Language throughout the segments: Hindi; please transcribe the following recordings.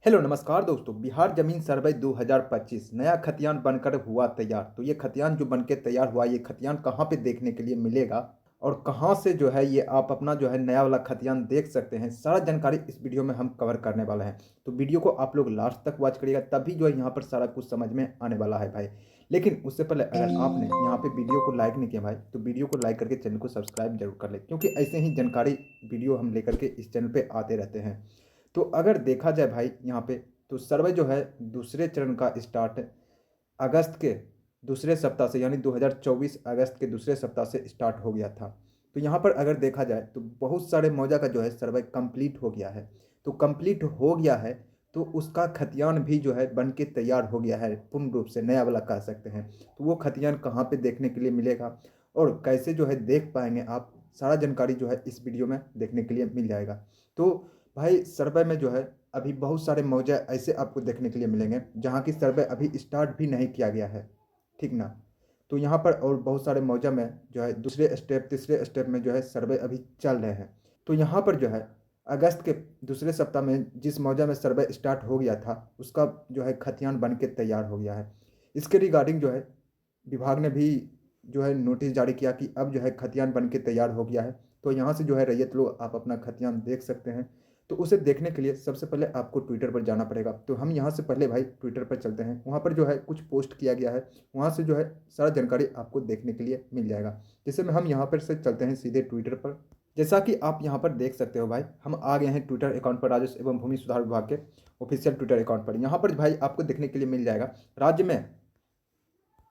हेलो नमस्कार दोस्तों। बिहार जमीन सर्वे 2025 नया खतियान बनकर हुआ तैयार। तो ये खतियान जो बनके तैयार हुआ, ये खतियान कहाँ पे देखने के लिए मिलेगा और कहाँ से जो है ये आप अपना जो है नया वाला खतियान देख सकते हैं, सारा जानकारी इस वीडियो में हम कवर करने वाले हैं। तो वीडियो को आप लोग लास्ट तक वॉच करिएगा, तभी जो है यहाँ पर सारा कुछ समझ में आने वाला है भाई। लेकिन उससे पहले अगर आपने यहाँ पे वीडियो को लाइक नहीं किया भाई, तो वीडियो को लाइक करके चैनल को सब्सक्राइब जरूर कर ले, क्योंकि ऐसे ही जानकारी वीडियो हम लेकर के इस चैनल पे आते रहते हैं। तो अगर देखा जाए भाई यहाँ पे, तो सर्वे जो है दूसरे चरण का स्टार्ट अगस्त के दूसरे सप्ताह से, यानी 2024 अगस्त के दूसरे सप्ताह से स्टार्ट हो गया था। तो यहाँ पर अगर देखा जाए तो बहुत सारे मौजा का जो है सर्वे कंप्लीट हो गया है। तो कंप्लीट हो गया है तो उसका खतियान भी जो है बन के तैयार हो गया है, पूर्ण रूप से नया वाला कह सकते हैं। तो वो खतियान कहाँ पे देखने के लिए मिलेगा और कैसे जो है देख पाएंगे आप, सारा जानकारी जो है इस वीडियो में देखने के लिए मिल जाएगा। तो भाई सर्वे में जो है अभी बहुत सारे मौजे ऐसे आपको देखने के लिए मिलेंगे जहाँ की सर्वे अभी स्टार्ट भी नहीं किया गया है, ठीक ना। तो यहाँ पर और बहुत सारे मौजा में जो है दूसरे स्टेप तीसरे स्टेप में जो है सर्वे अभी चल रहे हैं। तो यहाँ पर जो है अगस्त के दूसरे सप्ताह में जिस मौजा में सर्वे स्टार्ट हो गया था, उसका जो है खतियान बन के तैयार हो गया है। इसके रिगार्डिंग जो है विभाग ने भी जो है नोटिस जारी किया कि अब जो है खतियान बन के तैयार हो गया है। तो यहाँ से जो है रैयत लोग आप अपना खतियान देख सकते हैं। तो उसे देखने के लिए सबसे पहले आपको ट्विटर पर जाना पड़ेगा। तो हम यहाँ से पहले भाई ट्विटर पर चलते हैं, वहाँ पर जो है कुछ पोस्ट किया गया है, वहाँ से जो है सारा जानकारी आपको देखने के लिए मिल जाएगा। जैसे में हम यहाँ पर से चलते हैं सीधे ट्विटर पर। जैसा कि आप यहाँ पर देख सकते हो भाई, हम आ गए हैं ट्विटर अकाउंट पर, राजस्व एवं भूमि सुधार विभाग के ऑफिशियल ट्विटर अकाउंट पर। यहाँ पर भाई आपको देखने के लिए मिल जाएगा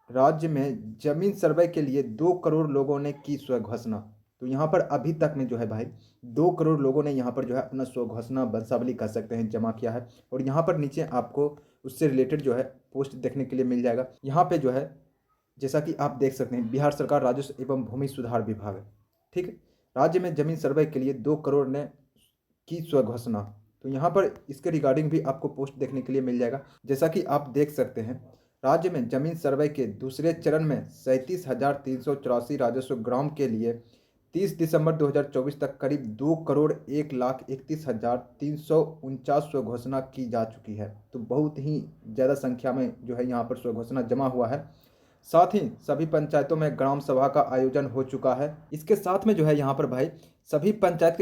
राज्य में जमीन सर्वे के लिए 2 करोड़ लोगों ने की स्वघोषणा। तो यहाँ पर अभी तक में जो है भाई 2 करोड़ लोगों ने यहाँ पर जो है अपना स्वघोषणा वंशावली कह सकते हैं जमा किया है। और यहाँ पर नीचे आपको उससे रिलेटेड जो है पोस्ट देखने के लिए मिल जाएगा। यहाँ पे जो है जैसा कि आप देख सकते हैं, बिहार सरकार राजस्व एवं भूमि सुधार विभाग, ठीक है, राज्य में जमीन सर्वे के लिए 2 करोड़ ने की स्वघोषणा। तो यहाँ पर इसके रिगार्डिंग भी आपको पोस्ट देखने के लिए मिल जाएगा। जैसा कि आप देख सकते हैं, राज्य में जमीन सर्वे के दूसरे चरण में 37,384 राजस्व ग्राम के लिए 30 दिसंबर 2024 तक करीब 2,01,31,349 स्वघोषणा की जा चुकी है। तो बहुत ही ज़्यादा संख्या में जो है यहाँ पर स्वघोषणा जमा हुआ है। साथ ही सभी पंचायतों में ग्राम सभा का आयोजन हो चुका है। इसके साथ में जो है यहाँ पर भाई सभी पंचायत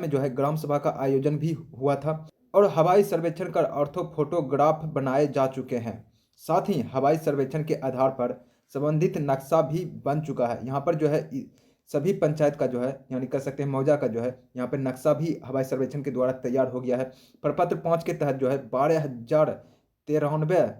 में जो है ग्राम सभा का आयोजन भी हुआ था और हवाई सर्वेक्षण कर ऑर्थो फोटोग्राफ बनाए जा चुके हैं। साथ ही हवाई सर्वेक्षण के आधार पर संबंधित नक्शा भी बन चुका है। यहाँ पर जो है सभी पंचायत का जो है, यानी कह सकते हैं मौजा का जो है, यहाँ पर नक्शा भी हवाई सर्वेक्षण के द्वारा तैयार हो गया है। प्रपत्र 5 के तहत जो है 12,093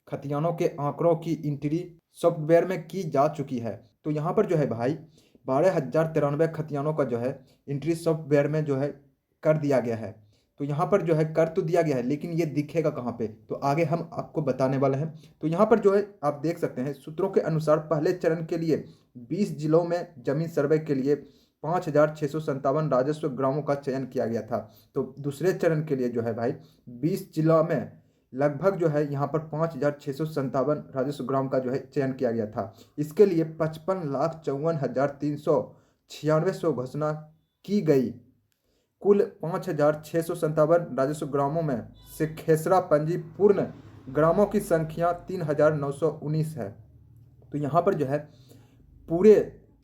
खतियानों के आंकड़ों की एंट्री सॉफ्टवेयर में की जा चुकी है। तो यहाँ पर जो है भाई 12,093 खतियानों का जो है एंट्री सॉफ्टवेयर में जो है कर दिया गया है। तो यहाँ पर जो है कर तो दिया गया है, लेकिन ये दिखेगा कहाँ पे, तो आगे हम आपको बताने वाले हैं। तो यहाँ पर जो है आप देख सकते हैं, सूत्रों के अनुसार पहले चरण के लिए 20 जिलों में जमीन सर्वे के लिए 5,657 राजस्व ग्रामों का चयन किया गया था। तो दूसरे चरण के लिए जो है भाई 20 जिलों में लगभग जो है यहाँ पर 5,657 राजस्व ग्राम का जो है चयन किया गया था। इसके लिए 55,54,396 स्वघोषणा की गई। कुल 5,657 राजस्व ग्रामों में से खेसरा पंजी पूर्ण ग्रामों की संख्या 3,919 है। तो यहाँ पर जो है पूरे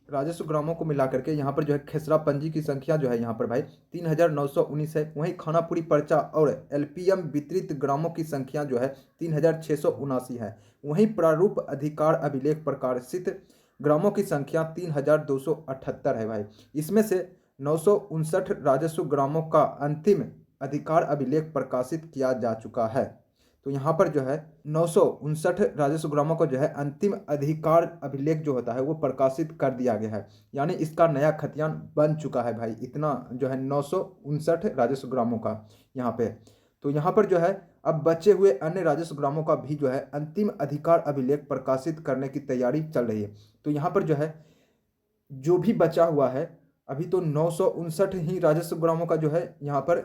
राजस्व ग्रामों को मिला करके यहाँ पर जो है खेसरा पंजी की संख्या जो है यहाँ पर भाई 3,919 है। वहीं खानापुरी पर्चा और एलपीएम वितरित ग्रामों की संख्या जो है 3,679 है। वहीं प्रारूप अधिकार अभिलेख प्रकाशित ग्रामों की संख्या 3,278 है भाई। इसमें से 959 राजस्व ग्रामों का अंतिम अधिकार अभिलेख प्रकाशित किया जा चुका है। तो यहाँ पर जो है 959 राजस्व ग्रामों को जो है अंतिम अधिकार अभिलेख जो होता है वो प्रकाशित कर दिया गया है, यानी इसका नया खतियान बन चुका है भाई। इतना जो है 959 राजस्व ग्रामों का यहाँ पे। तो यहाँ पर जो है अब बचे हुए अन्य राजस्व ग्रामों का भी जो है अंतिम अधिकार अभिलेख प्रकाशित करने की तैयारी चल रही है। तो यहाँ पर जो है जो भी बचा हुआ है, अभी तो 959 ही राजस्व ग्रामों का जो है यहाँ पर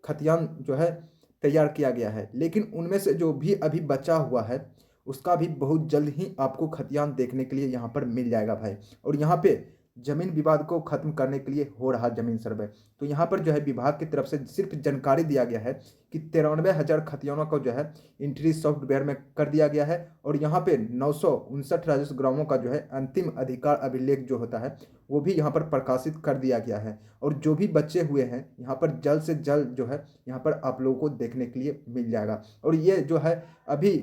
खतियान जो है तैयार किया गया है, लेकिन उनमें से जो भी अभी बचा हुआ है उसका भी बहुत जल्द ही आपको खतियान देखने के लिए यहाँ पर मिल जाएगा भाई। और यहाँ पे जमीन विवाद को खत्म करने के लिए हो रहा जमीन सर्वे। तो यहाँ पर जो है विभाग की तरफ से सिर्फ जानकारी दिया गया है कि 93,000 खतियानों को जो है एंट्री सॉफ्टवेयर में कर दिया गया है और यहाँ पे 959 राजस्व ग्रामों का जो है अंतिम अधिकार अभिलेख जो होता है वो भी यहाँ पर प्रकाशित कर दिया गया है। और जो भी बचे हुए हैं यहाँ पर जल्द से जल्द जो है यहाँ पर आप लोगों को देखने के लिए मिल जाएगा। और ये जो है अभी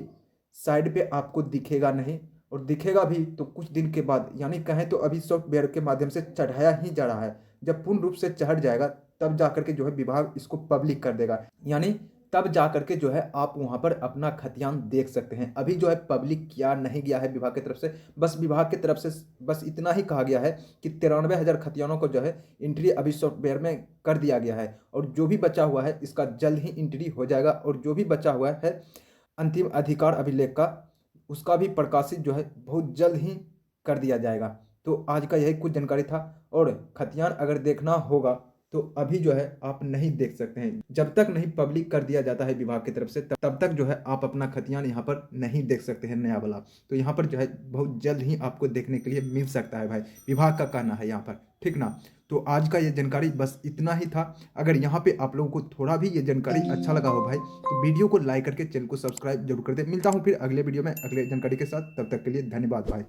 साइड पे आपको दिखेगा नहीं, और दिखेगा भी तो कुछ दिन के बाद, यानी कहें तो अभी सॉफ्टवेयर के माध्यम से चढ़ाया ही जा रहा है। जब पूर्ण रूप से चढ़ जाएगा तब जा करके जो है विभाग इसको पब्लिक कर देगा, यानी तब जा करके जो है आप वहां पर अपना खतियान देख सकते हैं। अभी जो है पब्लिक किया नहीं गया है विभाग की तरफ से, बस विभाग की तरफ से बस इतना ही कहा गया है कि 93,000 खतियानों को जो है एंट्री अभी सॉफ्टवेयर में कर दिया गया है और जो भी बचा हुआ है इसका जल्द ही एंट्री हो जाएगा। और जो भी बचा हुआ है अंतिम अधिकार अभिलेख का, उसका भी प्रकाशित जो है बहुत जल्द ही कर दिया जाएगा। तो आज का यही कुछ जानकारी था। और खतियान अगर देखना होगा तो अभी जो है आप नहीं देख सकते हैं, जब तक नहीं पब्लिक कर दिया जाता है विभाग की तरफ से तब तक जो है आप अपना खतियान यहाँ पर नहीं देख सकते हैं नया वाला। तो यहाँ पर जो है बहुत जल्द ही आपको देखने के लिए मिल सकता है भाई, विभाग का कहना है यहाँ पर, ठीक ना। तो आज का ये जानकारी बस इतना ही था। अगर यहाँ पे आप लोगों को थोड़ा भी ये जानकारी अच्छा लगा हो भाई तो वीडियो को लाइक करके चैनल को सब्सक्राइब जरूर कर दे। मिलता हूँ फिर अगले वीडियो में अगले जानकारी के साथ, तब तक के लिए धन्यवाद भाई।